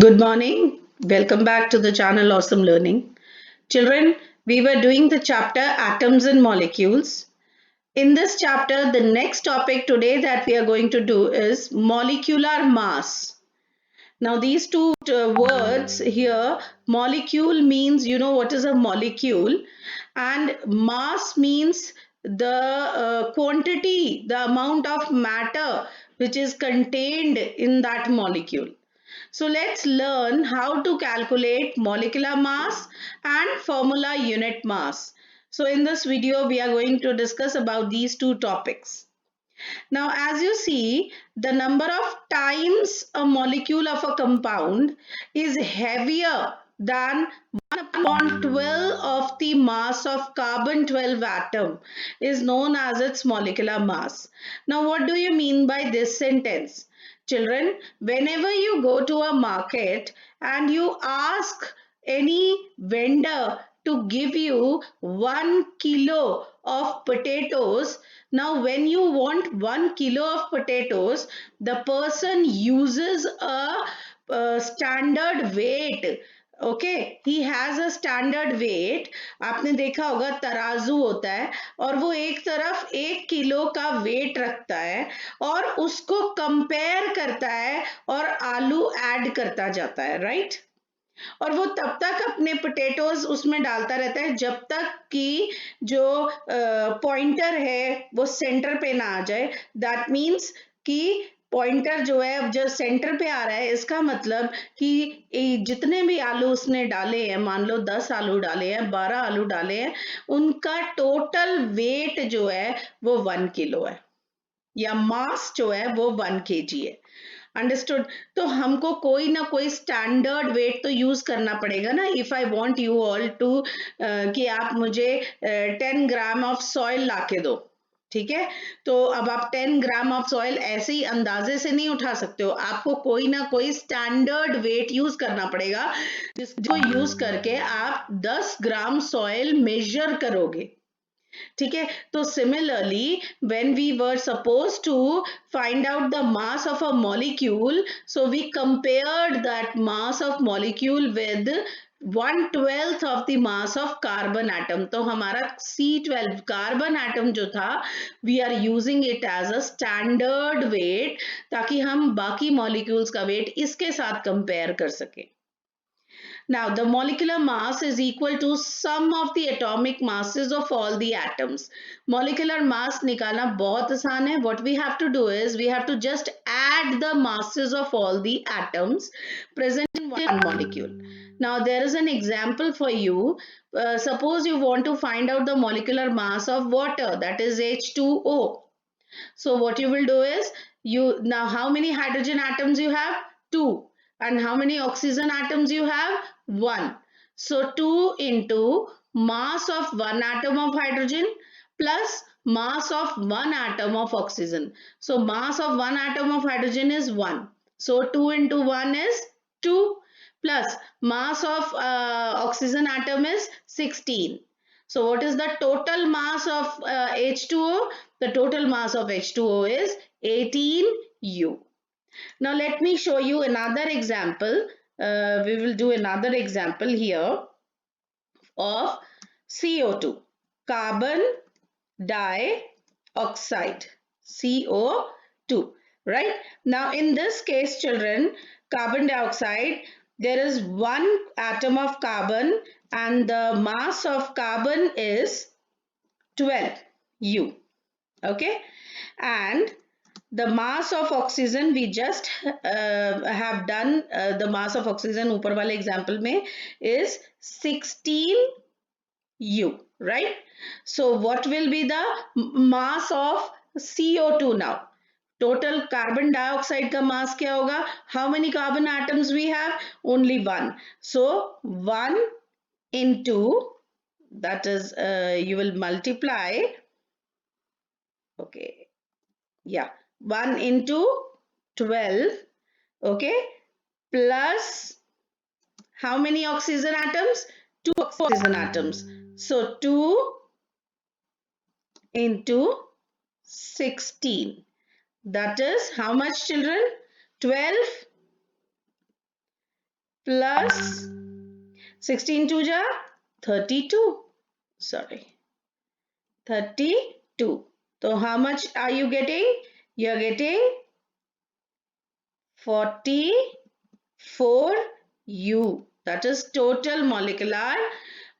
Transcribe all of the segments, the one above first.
Good morning. Welcome back to the channel Awesome Learning. Children, we were doing the chapter Atoms and Molecules. In this chapter, the next topic today that we are going to do is molecular mass. Now, these two words here, molecule means, you know what is a molecule, and mass means the quantity, the amount of matter which is contained in that molecule. So let's learn how to calculate molecular mass and formula unit mass. So in this video, we are going to discuss about these two topics. Now, as you see, the number of times a molecule of a compound is heavier than 1 upon 12 of the mass of carbon 12 atom is known as its molecular mass. Now, what do you mean by this sentence? Children, whenever you go to a market and you ask any vendor to give you 1 kilo of potatoes, now when you want 1 kilo of potatoes, the person uses a standard weight. Okay he has a standard weight. आपने देखा होगा तराजू होता है और वो एक तरफ 1 किलो का वेट रखता है और उसको कंपेयर करता है और आलू ऐड करता जाता है, राइट? और वो तब तक अपने पोटैटोज उसमें डालता रहता है जब तक कि जो पॉइंटर है वो सेंटर पे ना आ जाए. दैट मीन्स कि पॉइंटर जो है जो सेंटर पे आ रहा है, इसका मतलब कि जितने भी आलू उसने डाले हैं, मान लो 10 आलू डाले हैं, 12 आलू डाले हैं, उनका टोटल वेट जो है वो 1 किलो है या मास जो है वो 1 kg है. अंडरस्टूड? तो हमको कोई ना कोई स्टैंडर्ड वेट तो यूज करना पड़ेगा ना. If I want you all to कि आप मुझे 10 ग्राम ऑफ सॉइल ला के दो, ठीक है? तो अब आप 10 ग्राम ऑफ सॉइल ऐसे ही अंदाजे से नहीं उठा सकते हो. आपको कोई ना कोई स्टैंडर्ड वेट यूज करना पड़ेगा जिसको यूज करके आप 10 ग्राम सॉइल मेजर करोगे. ठीक है? तो similarly when we were suppose to find out the mass of a molecule, so we compared that mass of molecule with 1/12 of the mass of carbon atom. तो हमारा C12 कार्बन एटम जो था, we are using it as a standard weight ताकि हम बाकी molecules का wait इसके साथ कंपेयर कर सकें. Now, the molecular mass is equal to sum of the atomic masses of all the atoms. Molecular mass निकालना बहुत आसान है. What we have to do is we have to just add the masses of all the atoms present in one molecule. Now, there is an example for you. Suppose you want to find out the molecular mass of water, that is H2O. So what you will do is, you now how many hydrogen atoms you have? 2. And how many oxygen atoms you have? 1. So 2 into mass of one atom of hydrogen plus mass of one atom of oxygen. So mass of one atom of hydrogen is 1. So 2 into 1 is 2 plus mass of oxygen atom is 16. So what is the total mass of H2O? The total mass of H2O is 18U. Now let me show you another example. We will do another example here of CO2, carbon dioxide, CO2, right? Now in this case, children, carbon dioxide, there is one atom of carbon and the mass of carbon is 12U, okay? And the mass of oxygen, we just have done the mass of oxygen ऊपर वाले example में is 16U, right? So what will be the mass of CO2 now? Total carbon dioxide का mass क्या होगा? How many carbon atoms we have? Only one. So 1 into, that is you will multiply, okay, yeah, 1 into 12, okay, plus how many oxygen atoms? 2 oxygen atoms. So 2 into 16. That is how much, children? 12 plus 16 2 ja 32. Sorry, 32. So how much are you getting? You're getting 44U. That is total molecular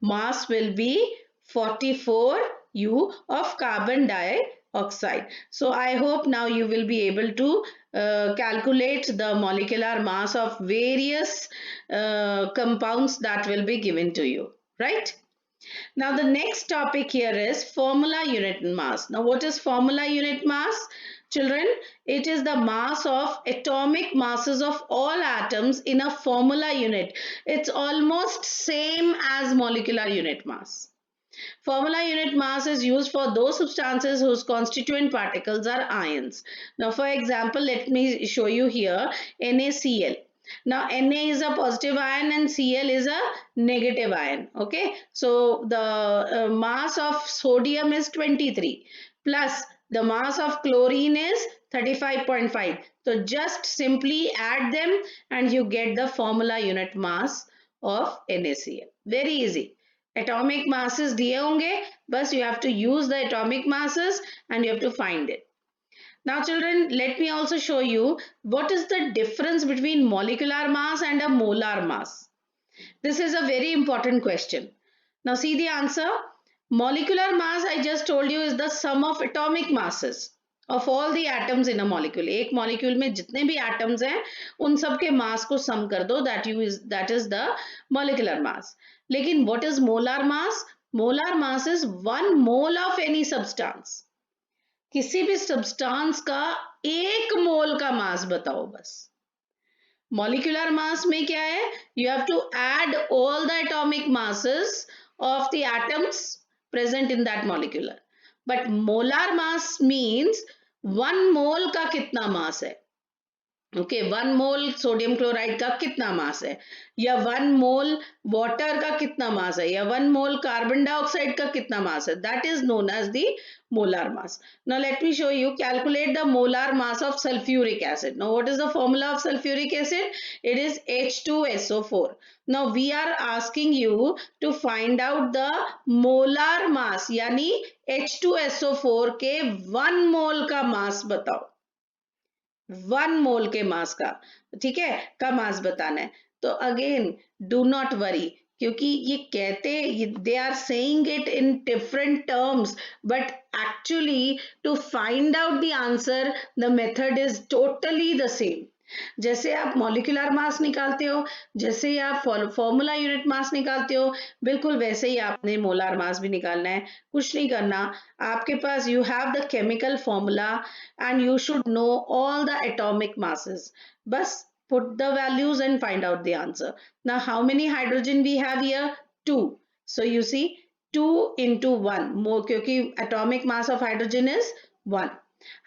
mass will be 44U of carbon dioxide. So I hope now you will be able to calculate the molecular mass of various compounds that will be given to you, right? Now the next topic here is formula unit mass. Now what is formula unit mass? Children, it is the mass of atomic masses of all atoms in a formula unit. It's almost same as molecular unit mass. Formula unit mass is used for those substances whose constituent particles are ions. Now, for example, let me show you here NaCl. Now, Na is a positive ion and Cl is a negative ion. Okay, so the mass of sodium is 23 plus the mass of chlorine is 35.5. So, just simply add them and you get the formula unit mass of NaCl. Very easy. Atomic masses दिए होंगे, बस you have to use the atomic masses and you have to find it. Now children, let me also show you what is the difference between molecular mass and a molar mass. This is a very important question. Now see the answer. Molecular mass I just told you is the sum of atomic masses of all the atoms in a molecule. एक molecule में जितने भी atoms हैं उन सब के mass को sum कर दो, that is the molecular mass. लेकिन what is molar mass? Molar mass is 1 mole of any substance. किसी भी substance का 1 mole का mass बताओ बस. Molecular mass में क्या है? You have to add all the atomic masses of the atoms present in that molecule. But molar mass means 1 mole का कितना mass है? ओके 1 मोल सोडियम क्लोराइड का कितना मास है या 1 मोल वाटर का कितना मास है या 1 मोल कार्बन डाइऑक्साइड का कितना मास है that is known as the molar mass. Now let me show you. Calculate the molar mass of sulfuric acid. Now what is the formula of sulfuric acid? It is H2SO4. Now we are asking you to find out the molar mass यानी H2SO4 के 1 मोल का मास बताओ. 1 मोल के मास का, ठीक है, का मास बताना है. तो अगेन डू नॉट वरी क्योंकि ये कहते they are saying it in different terms but actually to find out the answer the method is totally the same. जैसे आप मॉलिक्यूलर मास निकालते हो, जैसे ही आप फॉर्मूला यूनिट मास निकालते हो, बिल्कुल वैसे ही आपने मोलार मास भी निकालना है. कुछ नहीं करना, आपके पास you have the chemical formula and you should know all the atomic masses. बस put the values and find out the answer. Now how many hydrogen we have here? 2. So you see 2 into 1 more क्योंकि atomic mass of hydrogen is 1.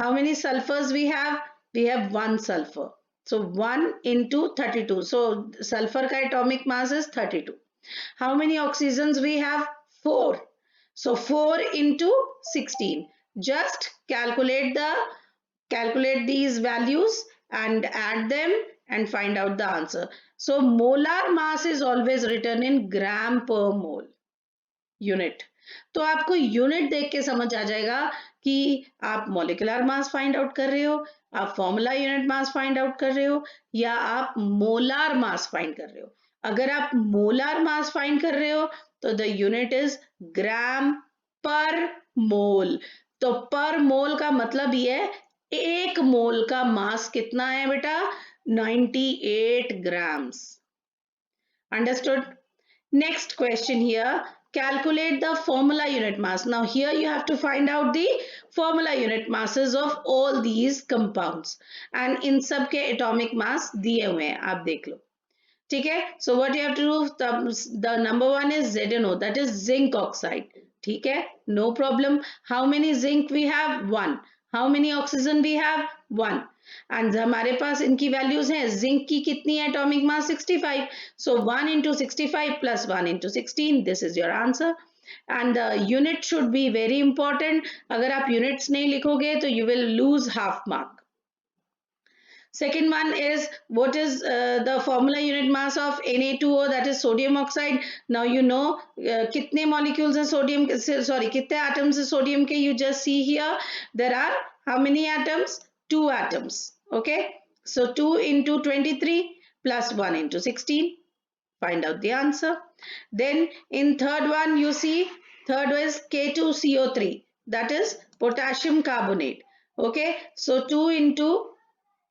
How many sulfurs we have? We have 1 sulfur. So 1 into 32. So sulfur का atomic mass is 32. How many oxygens we have? 4. So 4 into 16. Just calculate these values and add them and find out the answer. So molar mass is always written in gram per mole unit. तो आपको unit देख के समझ आ जाएगा कि आप molecular mass find out कर रहे हो, आप formula unit mass find out कर रहे हो या आप मोलार मास फाइंड कर रहे हो. अगर आप मोलार मास फाइंड कर रहे हो तो द यूनिट इज ग्राम पर मोल. तो पर मोल का मतलब ये है 1 मोल का मास कितना है बेटा? 98 grams. Understood? Next question here. Calculate the formula unit mass. Now here you have to find out the formula unit masses of all these compounds. And in सब के atomic mass दिए हुए हैं, आप देख लो. ठीक है? So what you have to do? The number 1 is ZNO, that is zinc oxide. ठीक है? No problem. How many zinc we have? 1. How many oxygen we have? 1. And हमारे पास इनकी वैल्यूज हैं. जिंक की कितनी है atomic mass? 65. So 1 into 65 plus 1 into 16. This is your answer. And the unit should be very important. अगर आप units नहीं लिखोगे तो you will lose half mark. Second one is what is the formula unit mass of Na2O, that is sodium oxide. Now you know kitne molecules are sodium, sorry, kitne atoms are sodium ke, you just see here there are how many atoms? 2 atoms. Okay, so 2 into 23 plus 1 into 16. Find out the answer. Then in third one you see, third is K2CO3, that is potassium carbonate. Okay, so 2 into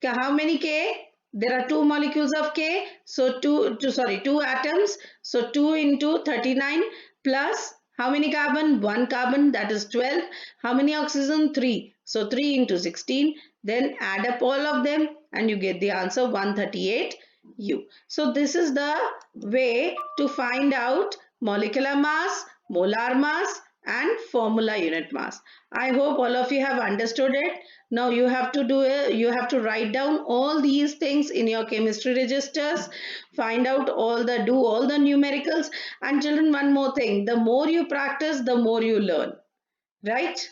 how many K? There are two molecules of K, so two atoms. So 2 into 39 plus how many carbon? 1 carbon, that is 12. How many oxygen? 3. So 3 into 16. Then add up all of them and you get the answer 138 U. So this is the way to find out molecular mass, molar mass and formula unit mass. I hope all of you have understood it. Now you have to you have to write down all these things in your chemistry registers, find out do all the numericals. And children, one more thing, the more you practice, the more you learn, right?